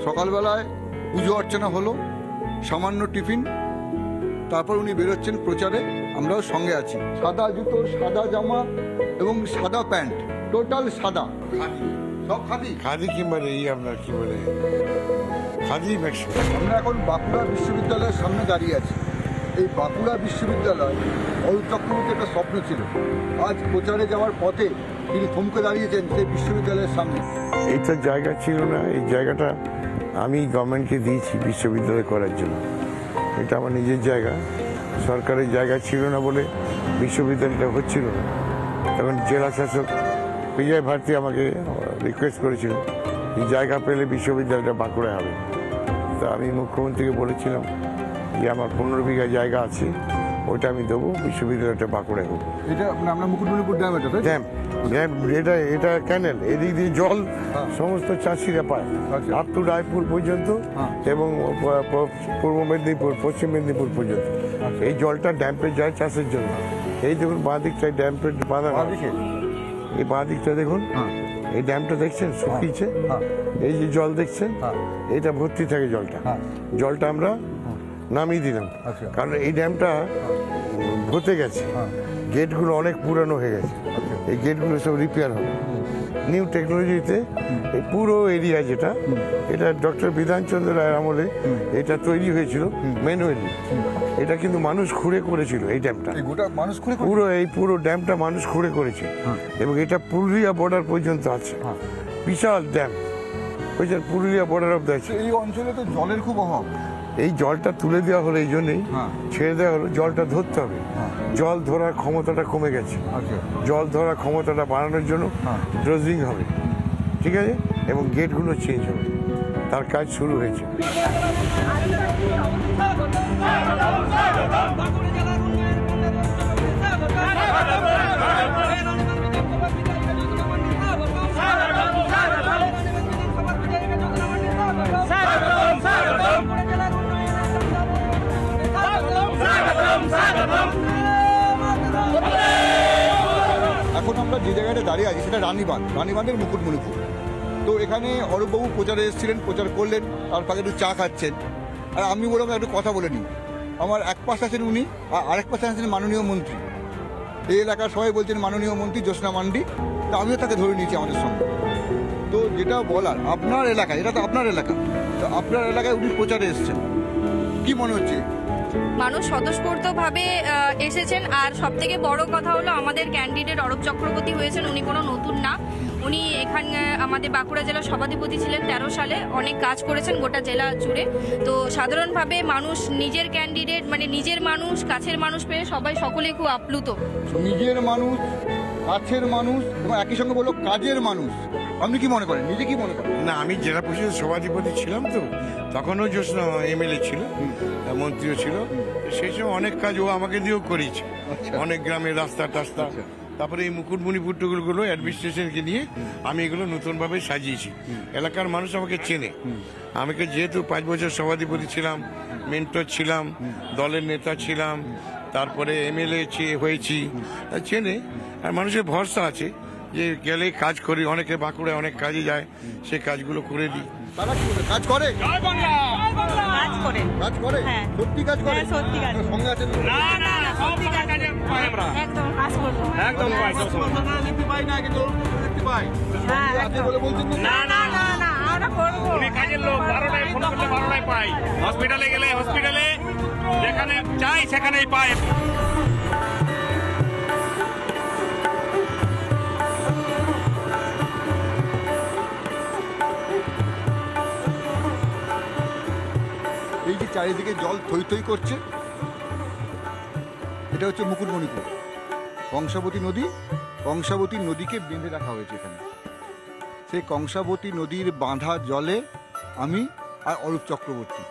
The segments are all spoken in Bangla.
সকালবেলায় পুজো অর্চনা হলো, সামান্য টিফিন, তারপর উনি বেরোচ্ছেন প্রচারে, আমরাও সঙ্গে আছি। সাদা জুতো, সাদা জামা এবং সাদা প্যান্ট, টোটাল সাদা। সব খাদি খাদি কি মানে এই আপনার কি বলে খাদি ম্যাক্সিমাম। আমরা এখন বাঁকুড়া বিশ্ববিদ্যালয়ের সামনে দাঁড়িয়ে আছি। এই বাঁকুড়া বিশ্ববিদ্যালয় অরূপ চক্রবর্তীর একটা স্বপ্ন ছিল। আজ প্রচারে যাওয়ার পথে তিনি থমকে দাঁড়িয়েছেন সেই বিশ্ববিদ্যালয়ের সামনে। এইটার জায়গা ছিল না, এই জায়গাটা আমি গভর্নমেন্টকে দিয়েছি বিশ্ববিদ্যালয় করার জন্য। এটা আমার নিজের জায়গা, সরকারের জায়গা ছিল না বলে বিশ্ববিদ্যালয়টা হচ্ছিল না। তখন জেলা শাসক বিজয় ভারতী আমাকে রিকোয়েস্ট করেছিল যে জায়গা পেলে বিশ্ববিদ্যালয়টা বাঁকুড়ায় হবে। তা আমি মুখ্যমন্ত্রীকে বলেছিলাম যে আমার 15 বিঘা জায়গা আছে, ওটা আমি দেবো, বিশ্ববিদ্যালয়টা বাঁকুড়ায় হোক। এটা আমরা মুকুটমণিপুর ড্যাম, এটা ড্যাম এটা ক্যানেল, এদিক দিয়ে জল সমস্ত চাষিরা পায় আপ টু রায়পুর পর্যন্ত এবং পূর্ব মেদিনীপুর, পশ্চিম মেদিনীপুর পর্যন্ত। এই জলটা ড্যাম্পে যায় চাষের জন্য। এই দেখুন বাঁ দিকটায় ড্যাম্পে বাঁধা, এই বাঁ দিকটা দেখুন, এই ড্যামটা দেখছেন শুকিয়েছে, এই যে জল দেখছেন এটা ভর্তি থাকে জলটা আমরা নামিয়ে দিলাম, কারণ এই ড্যামটা ভরতে গেছে, গেটগুলো অনেক পুরানো হয়ে গেছে, এই গেটগুলো সব রিপেয়ার হবে নিউ টেকনোলজিতে। এই পুরো এরিয়া যেটা, এটা ডক্টর বিধানচন্দ্র রায়ের আমলে এটা তৈরি হয়েছিল ম্যানুয়ালি। এটা কিন্তু মানুষ খুঁড়ে করেছিল এই ড্যামটা, পুরো ড্যামটা মানুষ খুঁড়ে করেছে এবং এটা পুরুলিয়া বর্ডার পর্যন্ত আছে, বিশাল dam, Purulia border of the. এই অঞ্চলে তো জলের খুব অভাব। এই জলটা তুলে দেওয়া হলো, এই জন্যই ছেড়ে দেওয়া হলো, জলটা ধরতে হবে। জল ধরার ক্ষমতাটা কমে গেছে, জল ধরার ক্ষমতাটা বাড়ানোর জন্য ড্রেজিং হবে, ঠিক আছে, এবং গেটগুলো চেঞ্জ হবে, তার কাজ শুরু হয়েছে। এখন আমরা যে জায়গাটা দাঁড়িয়ে আছি সেটা রানীবাঁধের মুকুটমণিপুর। তো এখানে অরূপবাবু প্রচারে এসেছিলেন, প্রচার করলেন, তার ফাঁকে একটু চা খাচ্ছেন, আর আমি বললাম একটু কথা বলে নিই। আমার এক পাশে আছেন উনি, আর আরেক পাশে আছেন মাননীয় মন্ত্রী। এই এলাকার সবাই বলছেন মাননীয় মন্ত্রী জ্যোৎস্না মান্ডি, তো আমিও তাকে ধরে নিয়েছি আমাদের সঙ্গে। তো যেটা বলার, আপনার এলাকায়, এটা তো আপনার এলাকা, তো আপনার এলাকায় উনি প্রচারে এসেছেন, কি মনে হচ্ছে? মানুষ স্বতঃস্ফূর্তভাবে এসেছেন, আর সব থেকে বড় কথা হলো আমাদের ক্যান্ডিডেট অরূপ চক্রবর্তী হয়েছেন। উনি কোনো নতুন না, উনি এখানে আমাদের বাঁকুড়া জেলার সভাধিপতি ছিলেন 13 সালে, অনেক কাজ করেছেন গোটা জেলা জুড়ে। তো সাধারণভাবে মানুষ নিজের ক্যান্ডিডেট, মানে নিজের মানুষ, কাছের মানুষ পেয়ে সবাই সকলেই খুব আপ্লুত। নিজের মানুষ, কাছের মানুষ এবং একই সঙ্গে বললো কাজের মানুষ। আপনি কি মনে করেন, নিজে কি মনে করেন? না, আমি জেলা পরিষদের সভাধিপতি ছিলাম, তো তখনও জ্যোৎস্না এমএলএ ছিল, মন্ত্রীও ছিল, সেই সময় অনেক কাজ ও আমাকে দিয়েও করিয়েছে, অনেক গ্রামের রাস্তা টাস্তা। তারপরে এই মুকুটমণিপুর টুকুরগুলো অ্যাডমিনিস্ট্রেশনকে নিয়ে আমি এগুলো নতুনভাবে সাজিয়েছি। এলাকার মানুষ আমাকে চেনে, আমাকে যেহেতু 5 বছর সভাধিপতি ছিলাম, মেন্টর ছিলাম, দলের নেতা ছিলাম, তারপরে এমএলএ হয়েছি, চেনে, আর মানুষের ভরসা আছে যে গেলে কাজ করি। অনেকে বাঁকুড়ায় অনেক কাজে যায়, সে কাজগুলো করে দিই। তারা কি কাজ করে? কাজ করে, সত্যি কাজ করে, সত্যি কাজ সঙ্গে আছেন? না না, সত্যি কাজ আমরা একদম কাজ করব, একদম দেখতে পাই না, কিন্তু দেখতে পাই। আপনি বলে বলছেন না না না না, আমরা করব। উনি কাজের লোক, 12টায় ফোন করলে 12টায় পাই, হসপিটালে গেলে হসপিটালে, যেখানে চাই সেখানেই পাই। এই যে চারিদিকে জল থই থই করছে, এটা হচ্ছে মুকুটমণিপুর, কংসাবতী নদীকে বেঁধে রাখা হয়েছে এখানে। সেই কংসাবতী নদীর বাঁধা জলে আমি আর অরূপ চক্রবর্তী,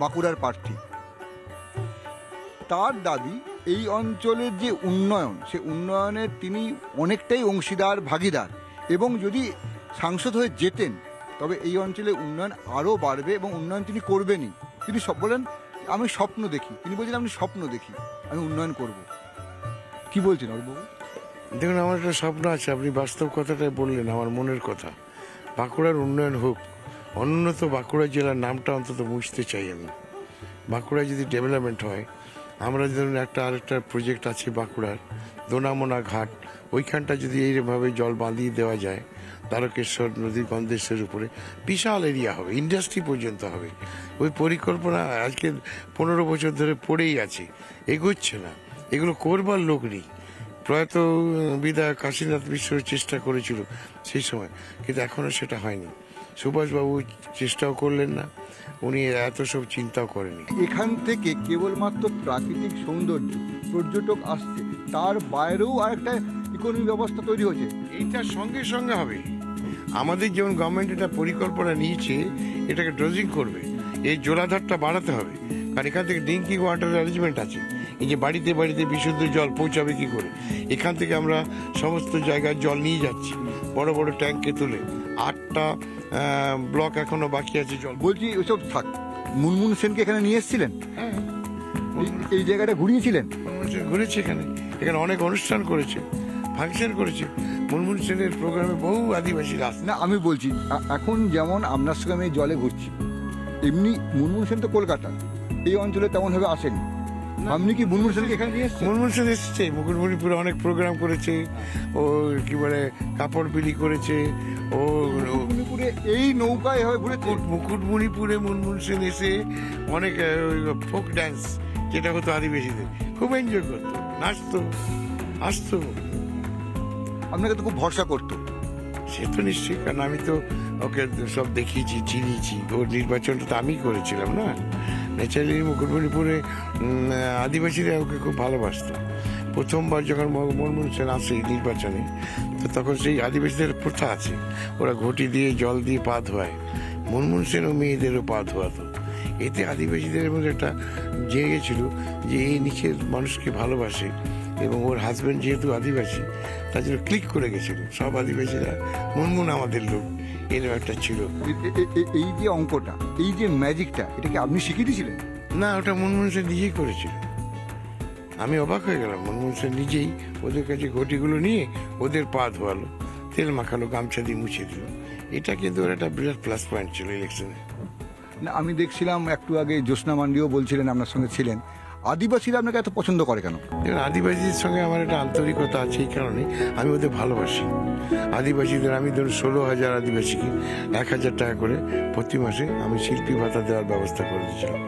বাঁকুড়ার প্রার্থী। তার দাবি এই অঞ্চলের যে উন্নয়ন, সে উন্নয়নের তিনি অনেকটাই অংশীদার, ভাগিদার, এবং যদি সাংসদ হয়ে যেতেন তবে এই অঞ্চলে উন্নয়ন আরও বাড়বে এবং উন্নয়ন তিনি করবেনই। তিনি সব বলেন আমি স্বপ্ন দেখি, তিনি বলছেন আমি স্বপ্ন দেখি, আমি উন্নয়ন করব। কি বলছেন অরূপবাবু? দেখুন, আমার একটা স্বপ্ন আছে, আপনি বাস্তব কথাটাই বললেন, আমার মনের কথা। বাঁকুড়ার উন্নয়ন হোক, অনুন্নত বাঁকুড়া জেলার নামটা অন্তত মুছতে চাই আমি। বাঁকুড়া যদি ডেভেলপমেন্ট হয়, আমরা ধরুন আরেকটা প্রজেক্ট আছে বাঁকুড়ার দোনামোনা ঘাট, ওইখানটা যদি এইভাবে জল বাঁধিয়ে দেওয়া যায় তারকেশ্বর নদী গন্ধেশ্বর উপরে, বিশাল এরিয়া হবে, ইন্ডাস্ট্রি পর্যন্ত হবে। ওই পরিকল্পনা আজকে 15 বছর ধরে পড়েই আছে, এগোচ্ছে না। এগুলো করবার লোক নেই। প্রয়াত বিধায়ক কাশীনাথ মিশ্র চেষ্টা করেছিল সেই সময়, কিন্তু এখনো সেটা হয়নি। সুভাষবাবু চেষ্টাও করলেন না, উনি এত সব চিন্তাও করেনি। এখান থেকে কেবলমাত্র প্রাকৃতিক সৌন্দর্য, পর্যটক আসছে, তার বাইরেও আরেকটা ইকোনমি ব্যবস্থা তৈরি হয়েছে। এইটার সঙ্গে সঙ্গে হবে। আমাদের যেমন গভর্নমেন্ট এটা পরিকল্পনা নিয়েছে, এটাকে ড্রজিং করবে, এই জোলাধারটা বাড়াতে হবে। কারণ এখান থেকে ড্রিঙ্কিং ওয়াটার অ্যারেঞ্জমেন্ট আছে। এই যে বাড়িতে বাড়িতে বিশুদ্ধ জল পৌঁছাবে কি করে? এখান থেকে আমরা সমস্ত জায়গায় জল নিয়ে যাচ্ছি বড় বড় ট্যাঙ্কে তুলে। 8টা ব্লক এখনো বাকি আছে জল। বলছি ওসব থাক, মুনমুন সেনকে এখানে নিয়ে এসেছিলেন, হ্যাঁ, এই জায়গাটা ঘুরিয়েছিলেন। মুনমুন সেন ঘুরেছে এখানে, এখানে অনেক অনুষ্ঠান করেছে, ফাংশন করেছে। মুনমুন সেনের প্রোগ্রামে বহু আদিবাসীরা আসে। না, আমি বলছি এখন যেমন আপনার সঙ্গে আমি এই জলে ঘুরছি, এমনি মুনমুন সেন তো কলকাতা, এই অঞ্চলে তেমনভাবে আসেনি। আপনি কি মুনমুন সেনকে এখানে নিয়ে এসেছেন? মুনমুন সেন এসেছে, মুকুটমণিপুরে অনেক প্রোগ্রাম করেছে, ও কি বলে কাপড় বিলি করেছে, ও মুকুটমণিপুরে এই নৌকায় এভাবে ঘুরেছে। মুকুটমণিপুরে মুনমুন সেন এসে অনেক ফোক ড্যান্স যেটা হতো আদিবাসীদের, খুব এনজয় করতো, নাচতো, আসতো। আপনাকে তো খুব ভরসা করতো। সে তো নিশ্চয়ই, কারণ আমি তো ওকে সব দেখিয়েছি, চিনিয়েছি। ওর নির্বাচনটা তো আমি করেছিলাম না। ন্যাচারালি মুকুটমণিপুরে আদিবাসীরা ওকে খুব ভালোবাসতো। প্রথমবার যখন মুনমুন সেন আসে নির্বাচনে, তো তখন সেই আদিবাসীদের প্রথা আছে, ওরা ঘটি দিয়ে জল দিয়ে পা ধোয়ায়। মুনমুন সেন ও মেয়েদেরও পা ধোয়াতো। এতে আদিবাসীদের মধ্যে একটা জেগেছিল যে এই নিচের মানুষকে ভালোবাসে, এবং ওর হাজব্যান্ড যেহেতু আদিবাসী, তার জন্য ক্লিক করে গেছিল সব আদিবাসীরা, মুনমুন আমাদের লোক, এরকম একটা ছিল। এই যে অঙ্কটা, এই যে ম্যাজিকটা, এটাকে আপনি শিখিয়ে দিয়েছিলেন? না, ওটা মুনমুন সেন নিজেই করেছিল। আমি অবাক হয়ে গেলাম, মুনমুন সেন নিজেই ওদের কাছে ঘটিগুলো নিয়ে ওদের পা ধোয়ালো, তেল মাখালো, গামছা দিয়ে মুছে দিল। এটা কিন্তু ওর একটা বিরাট প্লাস পয়েন্ট ছিল ইলেকশনে। না, আমি দেখছিলাম একটু আগে জ্যোৎস্না মান্ডিও বলছিলেন, আপনার সঙ্গে ছিলেন, আদিবাসীরা আপনাকে এত পছন্দ করে কেন? আদিবাসীদের সঙ্গে আমার একটা আন্তরিকতা আছে, এই কারণে আমি ওদের ভালোবাসি। আদিবাসীদের আমি ধরুন 16,000 আদিবাসীকে 1,000 টাকা করে প্রতি মাসে আমি শিল্পী ভাতা দেওয়ার ব্যবস্থা করে দিয়েছিলাম।